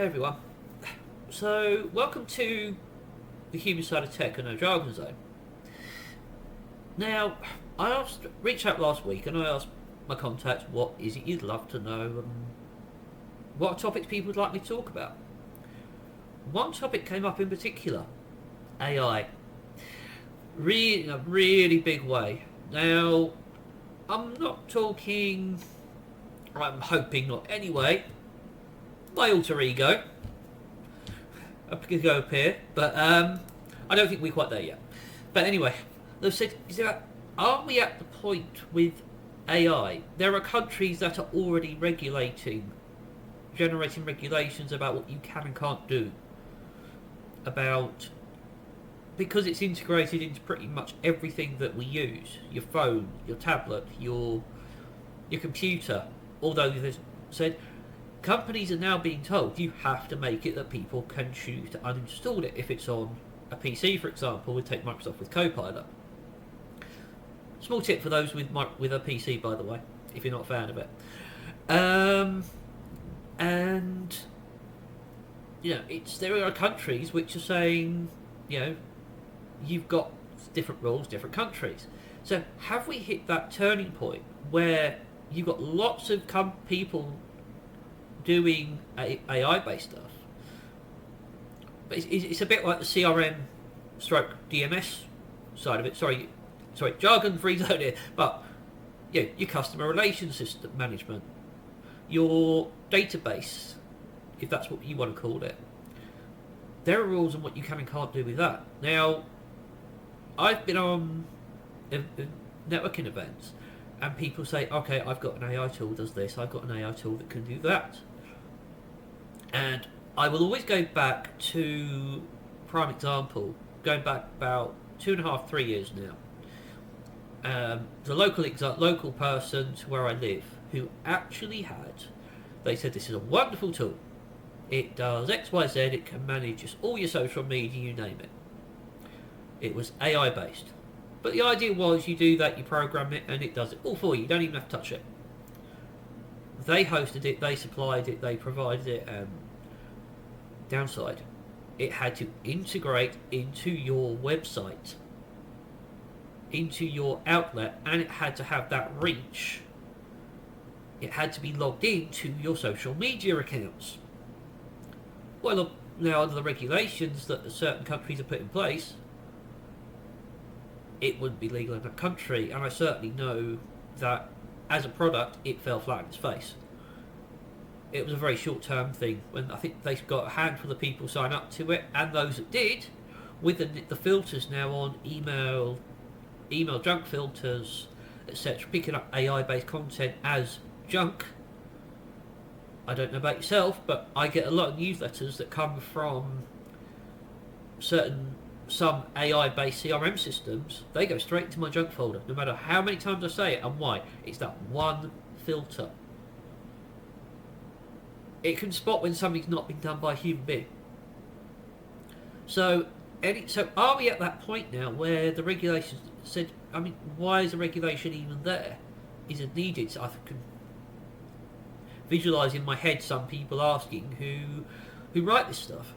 Hey everyone. So, welcome to the human side of tech and no jargon zone. Now, reached out last week and I asked my contacts what is it you'd love to know and what topics people would like me to talk about. One topic came up in particular, AI. In a really big way. Now, I'm not talking, I'm hoping not anyway, my alter ego. I could go up here, but I don't think we're quite there yet. But anyway, they said, are we at the point with AI? There are countries that are already generating regulations about what you can and can't do. Because it's integrated into pretty much everything that we use. Your phone, your tablet, your computer. Although they've said companies are now being told you have to make it that people can choose to uninstall it if it's on a PC, for example. We'll take Microsoft with Copilot. Small tip for those with a PC, by the way, if you're not a fan of it. And there are countries which are saying, you've got different rules, different countries. So have we hit that turning point where you've got lots of people doing AI-based stuff, but it's a bit like the CRM stroke DMS side of it. Sorry, jargon-free zone here. But your customer relations system management, your database, if that's what you want to call it. There are rules on what you can and can't do with that. Now, I've been on networking events, and people say, okay, I've got an AI tool that does this, I've got an AI tool that can do that. And I will always go back to prime example, going back about 2.5, 3 years now. The local person to where I live who actually they said this is a wonderful tool. It does X, Y, Z, it can manage all your social media, you name it. It was AI based. But the idea was you do that, you program it, and it does it all for you. You don't even have to touch it. They hosted it, they supplied it, they provided it. Downside, it had to integrate into your website, into your outlet, and it had to have that reach. It had to be logged into your social media accounts. Well, now under the regulations that certain countries have put in place, it wouldn't be legal in that country, and I certainly know that as a product it fell flat on its face. It was a very short-term thing when I think they got a handful of people sign up to it, and those that did, with the filters now on email junk filters, etc., picking up AI-based content as junk. I don't know about yourself, but I get a lot of newsletters that come from some AI-based CRM systems. They go straight into my junk folder, no matter how many times I say it and why. It's that one filter. It can spot when something's not been done by a human being. So are we at that point now where the regulations said, why is the regulation even there? Is it needed? So I can visualise in my head some people asking who write this stuff.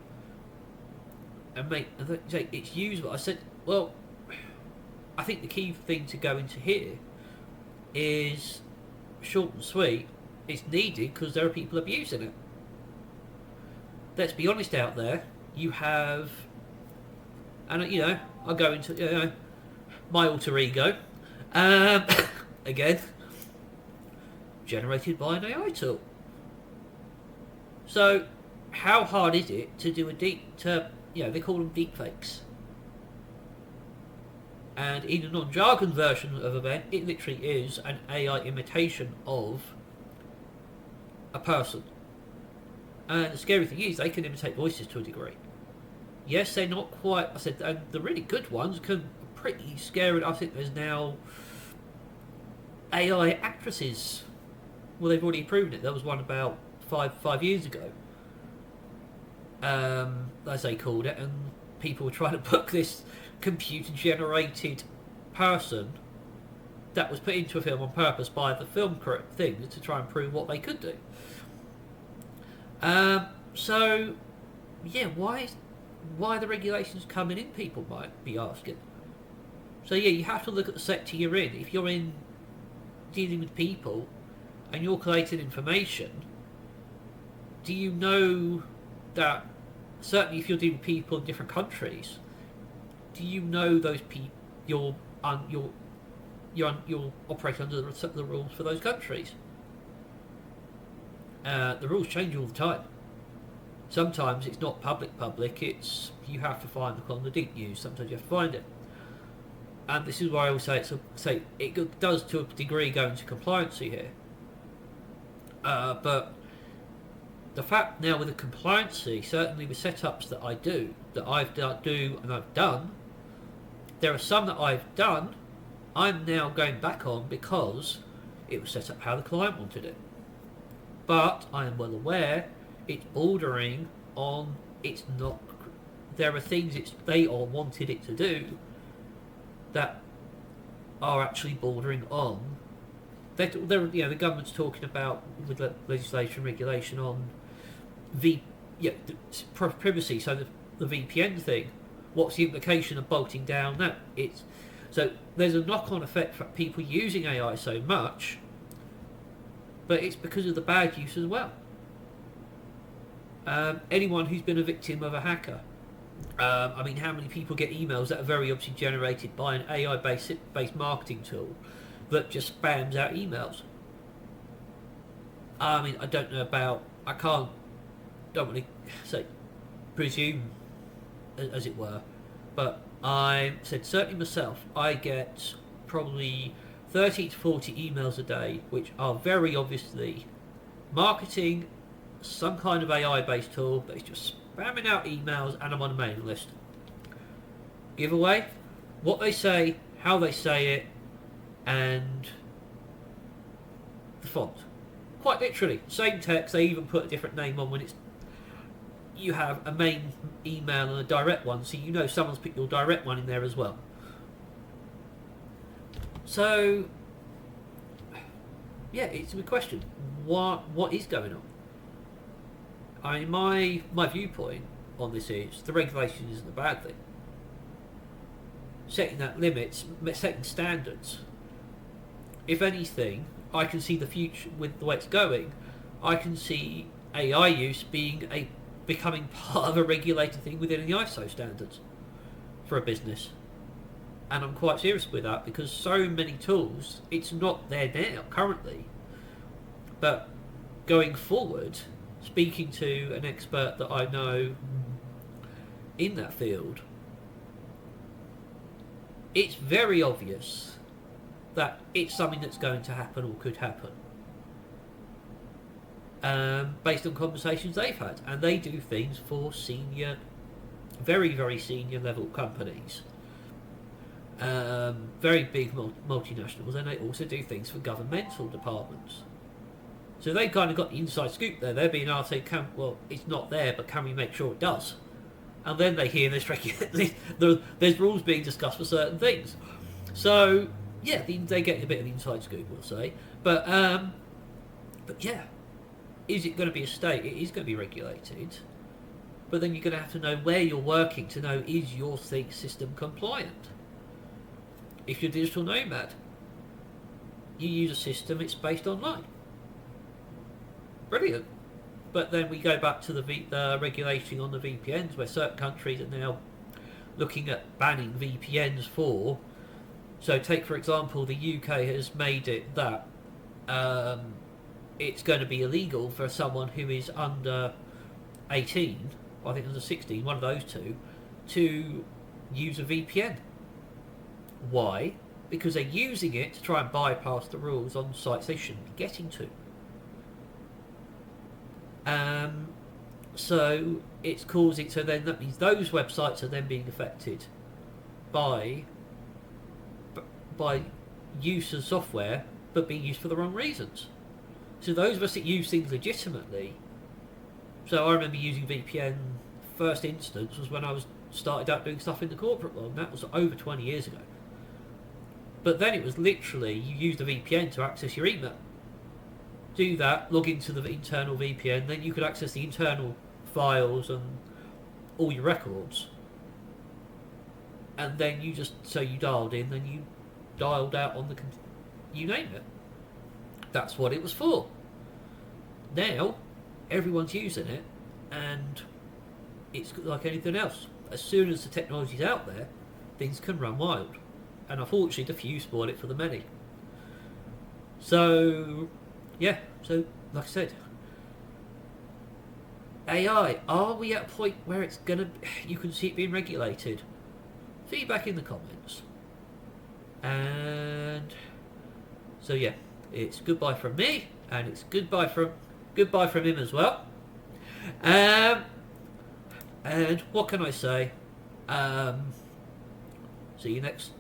And they say it's usable. I said, well, I think the key thing to go into here is short and sweet. It's needed because there are people abusing it. Let's be honest out there. You have, and I'll go into my alter ego, again, generated by an AI tool. So, how hard is it to do they call them deepfakes. And in a non-jargon version of event, it literally is an AI imitation of a person. And the scary thing is, they can imitate voices to a degree. Yes, they're not quite, and the really good ones can be pretty scary. I think there's now AI actresses. Well, they've already proven it. There was one about five years ago, as they called it, and people were trying to book this computer-generated person that was put into a film on purpose by the film thing to try and prove what they could do. So, yeah, why the regulations coming in? People might be asking. So yeah, you have to look at the sector you're in. If you're in dealing with people and you're collating information, do you know that? Certainly, if you're dealing with people in different countries, do you know those people? You're operating under the rules for those countries. The rules change all the time. Sometimes it's not public. It's you have to find the on the deep news. Sometimes you have to find it. And this is why I always say it does to a degree go into compliancy here. But the fact now with the compliancy, certainly with setups that I do, that I've done, there are some that I've done, I'm now going back on because it was set up how the client wanted it. But I am well aware it's bordering on, it's not, there are things they all wanted it to do that are actually bordering on. The government's talking about with legislation, regulation on privacy. So the VPN thing, what's the implication of bolting down that? So there's a knock-on effect for people using AI so much, but it's because of the bad use as well. Anyone who's been a victim of a hacker, how many people get emails that are very obviously generated by an AI-based marketing tool that just spams out emails? I don't know about, don't really say presume, as it were, but I said certainly myself, I get probably 30 to 40 emails a day, which are very obviously marketing some kind of AI-based tool that is just spamming out emails, and I'm on a mailing list. Giveaway, what they say, how they say it, and the font. Quite literally, same text. They even put a different name on when you have a main email and a direct one, so you know someone's put your direct one in there as well. So, yeah, it's a good question. What is going on? My viewpoint on this is the regulation isn't a bad thing. Setting that limits, setting standards. If anything, I can see the future with the way it's going. I can see AI use becoming part of a regulated thing within the ISO standards for a business. And I'm quite serious with that because so many tools, it's not there now currently. But going forward, speaking to an expert that I know in that field, it's very obvious that it's something that's going to happen or could happen. Based on conversations they've had. And they do things for senior, very, very senior level companies. Very big multinationals, and they also do things for governmental departments. So they've kind of got the inside scoop there. They're being asked, it's not there, but can we make sure it does? And then they hear there's rules being discussed for certain things. So, yeah, they get a bit of the inside scoop, we'll say. But yeah, is it going to be a state? It is going to be regulated. But then you're going to have to know where you're working to know, is your system compliant? If you're a digital nomad, you use a system, it's based online. Brilliant. But then we go back to the regulation on the VPNs, where certain countries are now looking at banning VPNs for. So take, for example, the UK has made it that it's going to be illegal for someone who is under 18, or I think under 16, one of those two, to use a VPN. Why? Because they're using it to try and bypass the rules on sites they shouldn't be getting to. So it's causing, so then that means those websites are then being affected by use of software, but being used for the wrong reasons. So those of us that use things legitimately, so I remember using VPN, first instance was when I started out doing stuff in the corporate world, and that was over 20 years ago. But then it was literally, you used a VPN to access your email. Do that, log into the internal VPN, then you could access the internal files and all your records, and then you dialed in, then you dialed out on the you name it. That's what it was for. Now everyone's using it, and it's like anything else. As soon as the technology's out there, things can run wild, and unfortunately the few spoil it for the many. So yeah, so like I said, AI, are we at a point where it's gonna, you can see it being regulated? Feedback in the comments. And so yeah, it's goodbye from me, and it's goodbye from him as well. And what can I say? See you next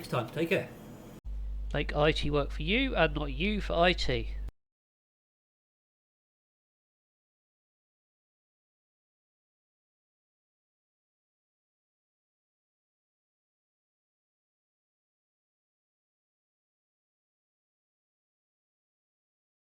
time. Take care. Make IT work for you and not you for IT.